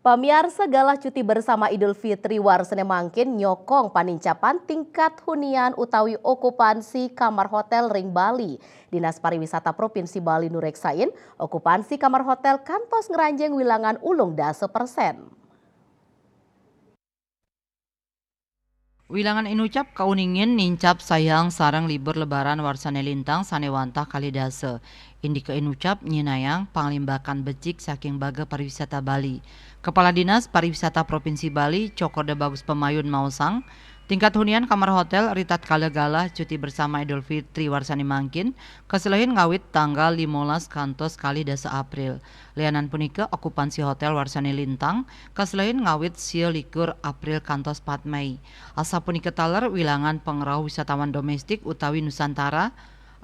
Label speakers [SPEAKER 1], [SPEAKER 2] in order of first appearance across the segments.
[SPEAKER 1] Pamiarsa galah cuti bersama Idul Fitri warsana mangkin nyokong panincapan tingkat hunian utawi okupansi kamar hotel Ring Bali. Dinas Pariwisata Provinsi Bali nureksain okupansi kamar hotel kantos ngeranjeng wilangan ulung 10%.
[SPEAKER 2] Wilangan inucap kauningin nincap sayang sarang libur lebaran warsane lintang sanewantah kalidase. Indika inucap nyinayang panglimbakan becik saking baga pariwisata Bali. Kepala Dinas Pariwisata Provinsi Bali Cokorda Bagus Pemayun Mausang, tingkat hunian kamar hotel Ritat Kalegala cuti bersama Idul Fitri warsani mangkin keselahin ngawit tanggal 15 kantos kali dasa April. Lianan punika okupansi hotel warsani lintang keselahin ngawit sio likur April kantos 4 Mei. Asa punika taler wilangan pengerau wisatawan domestik utawi Nusantara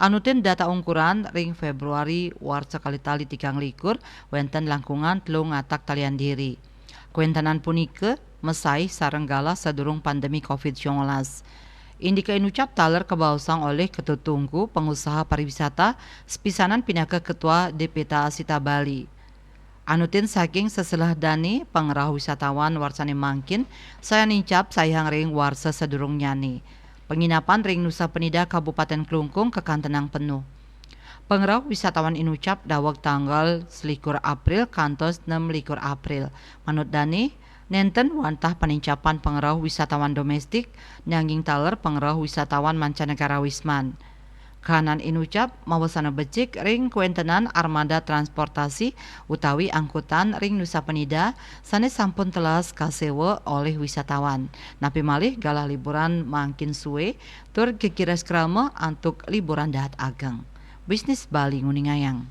[SPEAKER 2] anutin data ukuran ring Februari warsa kali tali 3 likur wenten langkungan telung ngatak talian diri. Kuentanan punika mesai sarenggala sadurung pandemi COVID-19. Indika inucap taler kebausang oleh ketutungku pengusaha pariwisata sepisanan pinaka ketua DPTA Asita Bali. Anutin saking seselah dani pengerah wisatawan warsane mangkin saya nincap sayang ring warsa sedurung nyani. Penginapan ring Nusa Penida Kabupaten Klungkung kekantenang penuh. Pengerah wisatawan inucap dawag tanggal 21 April kantos 6 likur April. Manut dani nenten wantah penincapan pengerah wisatawan domestik nyangging taler pengerah wisatawan mancanegara wisman. Kanan inucap mawasana becik ring kuentenan armada transportasi utawi angkutan ring Nusa Penida sanes sampun telas kasewa oleh wisatawan. Napi malih galah liburan mangkin suwe tur kekiras krama antuk liburan dahat ageng. Bisnis Bali nguningayang.